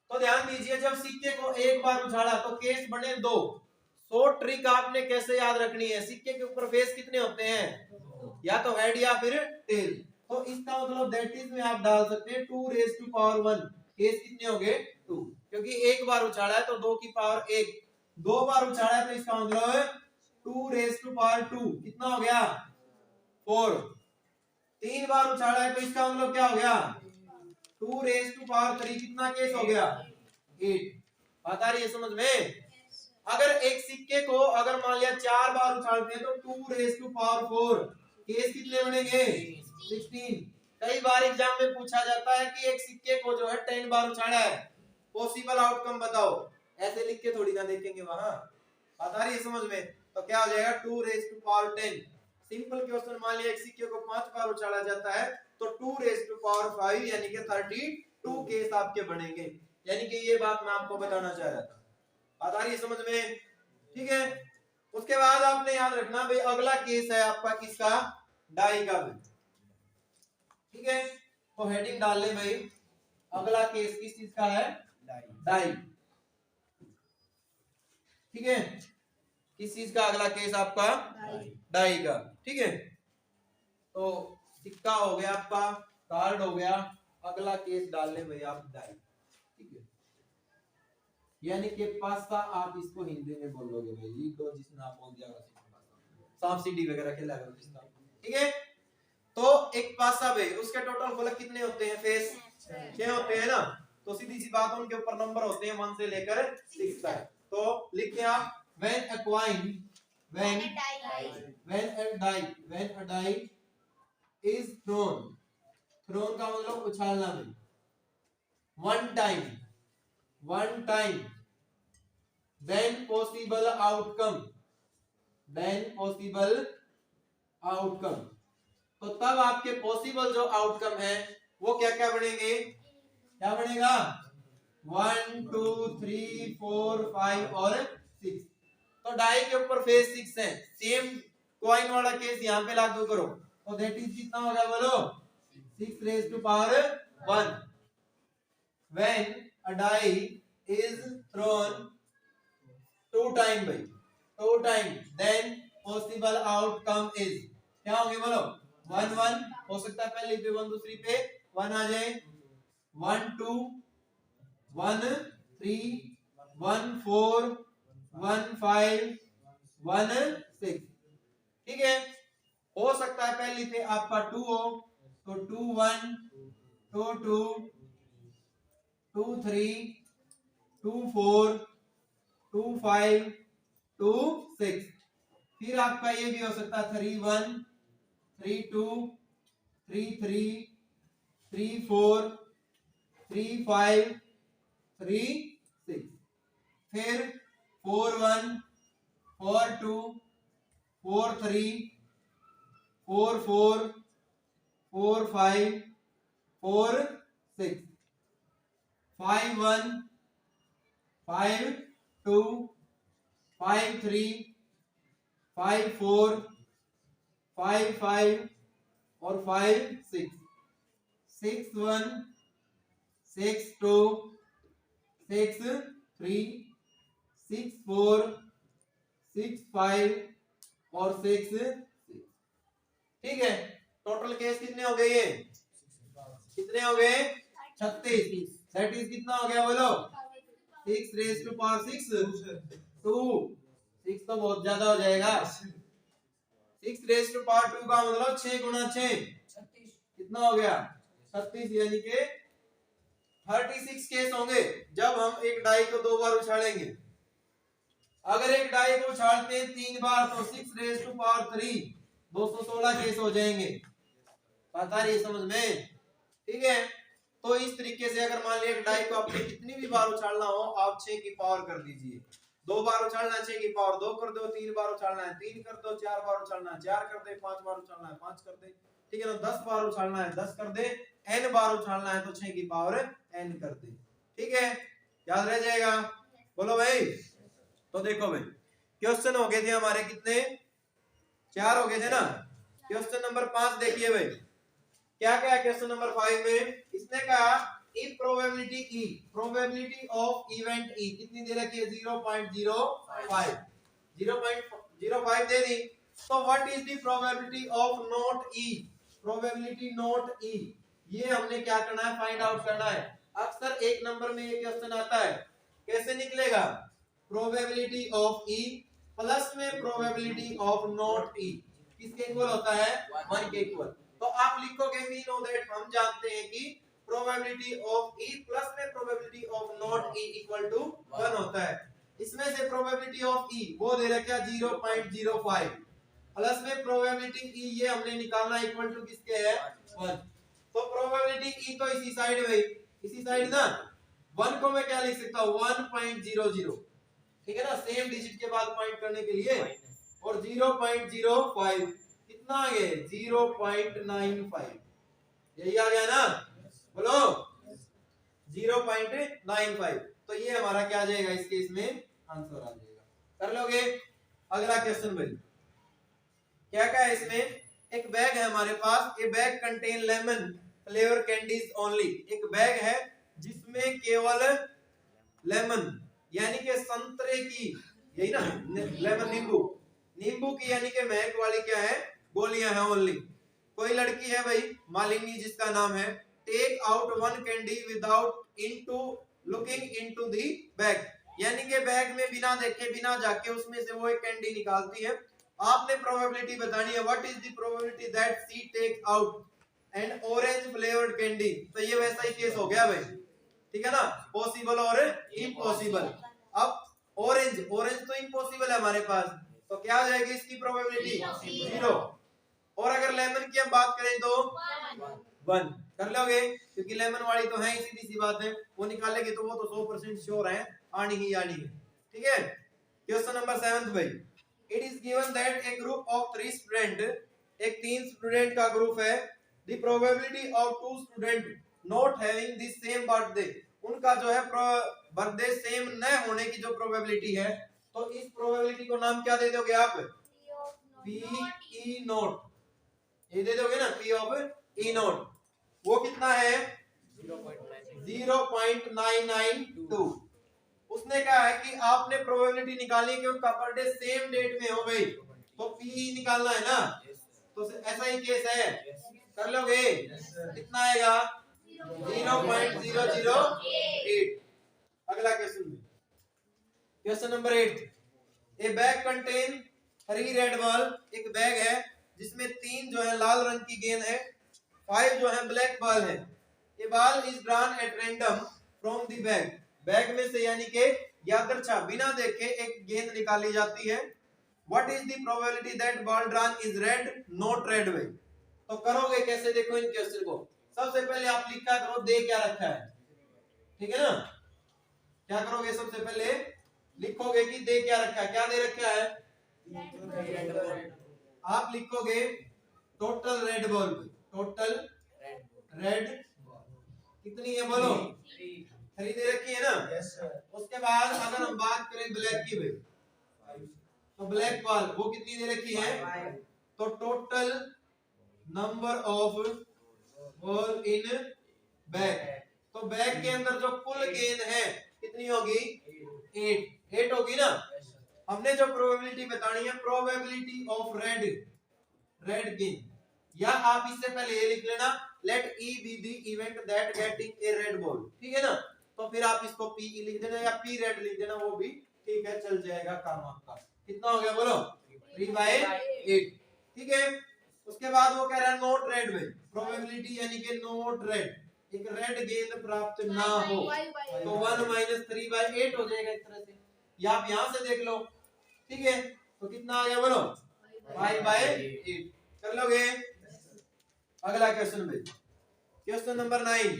तो ध्यान दीजिए, जब सिक्के को एक बार उछाला तो केस बने 2। सो ट्रिक आपने कैसे याद रखनी है, सिक्के के ऊपर फेस कितने होते हैं, या तो हेड या फिर टेल, तो इसका मतलब दैट इज में आप डाल सकते हैं 2 रेज़ टू पावर 1, केस कितने हो गए 2, क्योंकि एक बार उछाला है तो 2 की पावर 1, 2 बार उछाला है तो इसका मतलब है 2 रेज़ टू पावर 2, कितना हो गया 4, 3 बार उछाला है तो इसका मतलब क्या हो गया 2 रेज़ टू पावर 3, कितना केस हो गया 8। बात आ रही है समझ में। अगर एक सिक्के को अगर मान लिया 4 बार उछालते हैं तो 2 रेज़ टू पावर 4, केस कितने बनेंगे 16। कई बार एग्जाम में पूछा जाता है कि एक सिक्के को जो है 10 बार उछाला है, पॉसिबल आउटकम बताओ, ऐसे लिख के थोड़ी ना देखेंगे वहां, बात आ रही है समझ में। तो क्या हो जाएगा 2 raise to power 10। Simple question, मान लिया एक सिक्के को 5 बार उछाला जाता है तो 2 रेज़ टू पावर 5 यानी कि 32 केस आपके बनेंगे, यानी कि ये बात मैं आपको बताना चाह रहा था, बात आ रही है समझ में, ठीक है। उसके बाद आपने याद रखना भाई अगला केस है आपका किसका, डाई का, ठीक है। तो हेडिंग डाल ले भाई, अगला केस किस चीज का है, डाई, ठीक है। किस चीज का अगला केस आपका, डाई का, ठीक है। तो सिक्का हो गया आपका, कार्ड हो गया, अगला केस डाल ले भाई आप डाई, ठीक है। यानी कि पासा आप इसको हिंदी में बोलोगे भाई, लिख दो जिसने आप बोल दिया सांप सीढ़ी वगैरह खेला करो जिसका, ठीक है। तो एक पासा भाई उसके टोटल फलक कितने होते हैं, फेस 6 होते हैं ना, तो सीधी सी बात उनके ऊपर नंबर होते हैं 1 से लेकर 6 तक। तो लिखिए आप when a die when a die is thrown का मतलब उछालना में, one time then possible outcome तो तब आपके पॉसिबल जो आउटकम है वो क्या क्या बनेंगे, क्या बनेगा 1 2 3 4 5 और 6। तो डाई के ऊपर फेस 6 है, सेम कॉइन वाला केस यहाँ पे लागू करो तो दैट इज कितना हो गया बोलो 6 raised to power 1। when a die is thrown two time then possible outcome is क्या होंगे बोलो 1 1 हो सकता है पहले पे 1 दूसरी पे 1 आ जाए 1 2 1 3 1 4 1 5 1 6। ठीक है, हो सकता है पहली पे आपका 2 हो तो 2 1 2 2 2 3 2 4 2 5 2 6। फिर आपका ये भी हो सकता है 3 1 3 2 3 3 3 4 3 5 3 6। फिर 4 1 4 2 4 3 4 4 4 5 4 6 5 1 5 2 5 3 5 4 5 5 और 5 6 6 1 6 2 6 3 6 4 6 5 और 6 6। ठीक है, टोटल केस कितने हो गए, ये कितने हो गए 36। दैट इज कितना हो गया बोलो 6 raised to power 6 2 6 तो बहुत ज्यादा हो जाएगा 6 raised to power 2 का मतलब 6 गुना 6 कितना हो गया 36 यानी कि 36 केस होंगे जब हम एक डाई को 2 बार उछालेंगे। अगर एक डाई को उछालते हैं 3 बार तो 6 raised to power 3 216 केस हो जाएंगे। पता नहीं समझ में, ठीक है। तो इस तरीके से अगर मान लिया डाई को आपने कितनी भी बार उछालना हो आप 6 की पावर कर दीजिए। 2 बार उछालना 6 की पावर 2 कर दो, 3 बार उछालना है 3 कर दो, 4 बार उछालना है 4 कर दे, 5 बार उछालना है 5 कर दे, ठीक है ना। 10 बार उछालना है 10 कर दे, n बार उछालना है तो 6 की पावर n कर दे, ठीक है। याद रह जाएगा, बोलो भाई। तो देखो भाई क्वेश्चन हो गए थे हमारे कितने 4 हो गए थे ना। क्वेश्चन नंबर 5 देखिए भाई क्या क्या है। क्वेश्चन नंबर 5 में इसने कहा if probability E, probability of event E कितनी दे रखी है 0.05 0.05 दे दी। तो what is the probability of not E, probability not E ये हमने क्या करना है फाइंड आउट करना है। अक्सर एक नंबर में ये क्वेश्चन आता है, कैसे निकलेगा probability of E प्लस में probability of not E किसके इक्वल होता है 1 के इक्वल। तो आप लिखोगे we know that हम जानते हैं कि probability of E प्लस में probability of not E equal to 1 होता है। इसमें से probability of E वो दे रखा 0.05 प्लस में probability E ये हमने निकालना इक्वल टू किसके है 1। तो probability E तो इसी साइड में, इसी साइड ना 1 को मैं क्या लिख सकता हूँ 1.00, ठीक है ना, सेम डिजिट के बाद पॉइंट करने के लिए। और 0.05 कितना आ गया 0.95 यही आ गया ना, बोलो 0.95। तो ये हमारा क्या आ जाएगा इस केस में आंसर आ जाएगा। कर लोगे। अगला क्वेश्चन भाई क्या क्या है इसमें। एक बैग है हमारे पास, ये bag contain lemon flavour candies only. एक बैग है जिसमें केवल लेमन यानी कि संतरे की, यही ना लेमन नींबू की यानी कि महक वाली क्या है गोलियां हैं ओनली। कोई लड़की है भाई मालिनी जिसका नाम है, take out 1 candy without into looking into the bag, यानी कि बैग में बिना देखे बिना जाके उसमें से वो एक कैंडी निकालती है। आपने प्रोबेबिलिटी बतानी है what is the probability that she take out an orange flavoured candy. तो ये वैसा ही केस हो गया भाई, ठीक है ना, पॉसिबल और इम्पॉसिबल। अब ऑरेंज तो इम्पॉसिबल है हमारे पास, तो क्या आ जाएगी इसकी प्रोबेबिलिटी? Zero. 0। और अगर लेमन की हम बात करें तो 1 कर लोगे, क्योंकि लेमन वाली तो है ही, सीधी सी बात है, वो निकालेंगे तो वो तो 100% श्योर है, आनी ही आनी है। ठीक है, क्वेश्चन नंबर 7 भाई, it is given that A group of 3 student, एक 3 स्टूडेंट का ग्रुप है, the probability of 2 student not having the same birthday, उनका जो है बर्थडे सेम न होने की जो प्रोबेबिलिटी है, तो इस प्रोबेबिलिटी को नाम क्या दे दोगे आप? पी ई नॉट, ये दे दोगे ना, पी ऑफ ई नॉट। वो कितना है? 0.992। उसने कहा है कि आपने प्रोबेबिलिटी निकाली कि उनका बर्थडे सेम डेट में हो गई, तो पी निकालना है ना, तो ऐसा ही केस है, कर लोगे? कितना आएगा? 0.008। अगला क्वेश्चन, क्वेश्चन नंबर 8, ए बैग कंटेन 3 रेड बॉल, एक बैग है जिसमें 3 जो है लाल रंग की गेंद है, 5 जो है ब्लैक बॉल है। A ball is drawn at random from the bag, bag में से यानी कि यादृच्छा बिना देखे एक गेंद निकाली जाती है। What is the probability that ball drawn is red not red way, तो करोगे कैसे? देखो इन क्वेश्चन को, सबसे पहले आप लिखा करो दे क्या रखा है, ठीक है ना, क्या करोगे? सबसे पहले लिखोगे कि दे क्या रखा है, क्या दे रखा है? आप लिखोगे total red ball, total red कितनी है बोलो? 3 दे रखी है ना। उसके बाद अगर हम बात करें ब्लैक की भाई, तो ब्लैक बॉल वो कितनी दे रखी है? तो total number of ball in bag, तो बैग के अंदर जो कुल गेंद है कितनी होगी? 8 होगी ना। हमने जो प्रोबेबिलिटी बतानी है, प्रोबेबिलिटी ऑफ रेड गेंद, या आप इससे पहले ये लिख लेना, let E be the event that getting a red ball, ठीक है ना, तो फिर आप इसको पी ई लिख देना या पी रेड लिख देना, वो भी ठीक है, चल जाएगा काम आपका। कितना हो गया बोलो? 3/8, ठीक है। उसके बाद वो कह रहा है नॉट रेड में, प्रोबेबिलिटी यानी कि नॉट रेड, एक रेड गेंद प्राप्त ना हो, तो 1 - 3/8 हो जाएगा एक तरह से, या आप यहां से देख लो, ठीक है। तो कितना आ गया बोलो? 5/8, कर लोगे? अगला क्वेश्चन में, question number 9,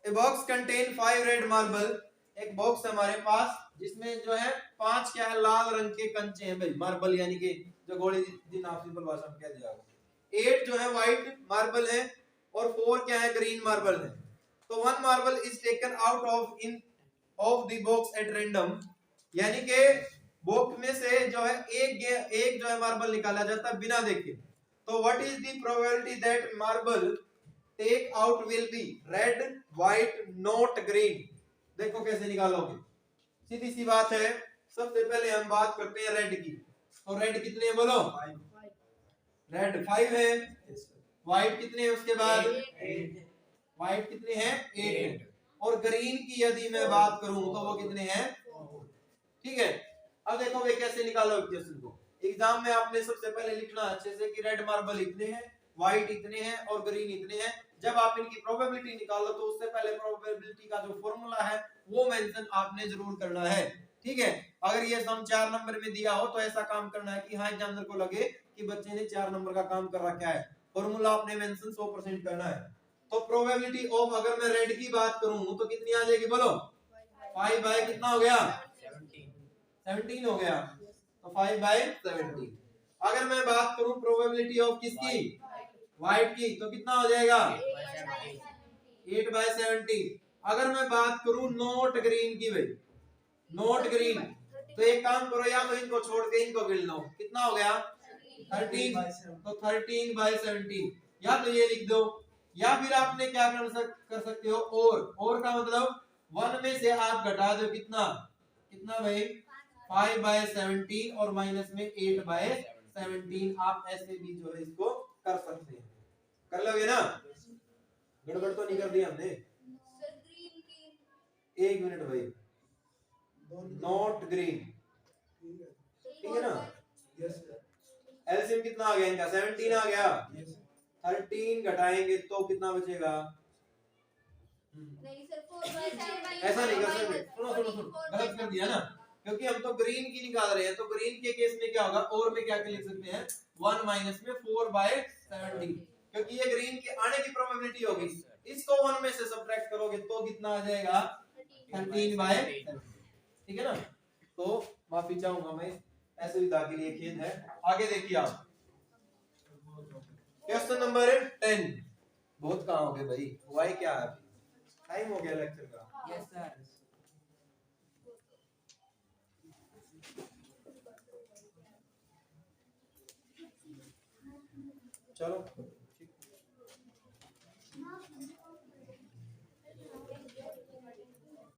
a box contain 5 red marble, एक बॉक्स है हमारे पास जिसमें जो है 5 क्या है? लाल रंग के कंचे हैं भाई, मार्बल यानी कि जो गोली दिन आप सिंपल भाषा में कह दिया, 8 जो है व्हाइट मार्बल है और 4 क्या है? ग्रीन मार्बल है। तो 1 marble is taken out of the box at random, यानी कि बॉक्स में से जो है एक जो है मार्बल निकाला जाता है बिना देखे, तो what is the probability that marble take out will be red white not green. देखो कैसे निकालोगे, सीधी सी बात है। सबसे पहले हम बात करते हैं रेड की, तो रेड कितने हैं बोलो? रेड 5 है, व्हाइट कितने हैं? उसके बाद व्हाइट कितने हैं? 8 है। और ग्रीन की यदि मैं बात करूं तो वो कितने हैं? ठीक है। अब देखो भाई कैसे निकालो क्वेश्चन को, एग्जाम में आपने सबसे पहले लिखना अच्छे से कि रेड मार्बल इतने हैं, व्हाइट इतने हैं और ग्रीन इतने हैं। जब आप इनकी प्रोबेबिलिटी निकालो तो उससे पहले प्रोबेबिलिटी का जो फॉर्मूला है वो मेंशन आपने जरूर करना है, ठीक है। अगर ये सम 4 नंबर में दिया हो तो ऐसा काम करना है कि हाँ एग्जामिनर को लगे कि बच्चे ने 4 नंबर का काम कर रखा है, फॉर्मूला आपने मेंशन 100% करना है। तो प्रोबेबिलिटी ऑफ, अगर मैं रेड की बात करूं तो कितनी आ जाएगी बोलो? 5 कितना हो गया? 17 हो गया, तो 5/17। अगर मैं बात करूं प्रोबेबिलिटी ऑफ किसकी? व्हाइट की, तो कितना हो जाएगा? 8/17। अगर मैं बात करूं नॉट ग्रीन की भाई, नॉट ग्रीन, तो एक काम करो, या तो इनको छोड़ के इनको गिन लो, कितना हो गया? 13, तो 13/17, या तो ये लिख दो, या फिर आपने क्या कर सकते हो, और का मतलब 1 में से आप घटा दो, कितना भाई? 5/17 और माइनस में 8/17, आप ऐसे भी जो है इसको कर सकते हैं, कर लोगे ना? गड़बड़ तो नहीं कर दी हमने? एक मिनट भाई, नॉट ग्रीन, ठीक है ना? एलसीएम कितना आ गया इनका? 17 आ गया। 13 घटाएंगे तो कितना बचेगा? ऐसा नहीं कर सकते, सुनो गलत कर दिया ना, क्योंकि हम तो ग्रीन की निकाल रहे हैं, तो ग्रीन के केस में क्या होगा, और में क्या लिख सकते हैं 1 माइनस में 4/70, क्योंकि ये ग्रीन के आने की प्रोबेबिलिटी होगी। इसको 1 में से सब्ट्रैक्ट करोगे तो कितना आ जाएगा 13/70, ठीक है ना। तो माफी चाहूंगा मैं, असुविधा के लिए खेद है। आगे देखिए आप क्वेश्चन नंबर 10। बहुत कहाँ हो गए भाई, वाई क्या है, टाइम हो गया लेक्चर का। Yes sir. चलो ठीक।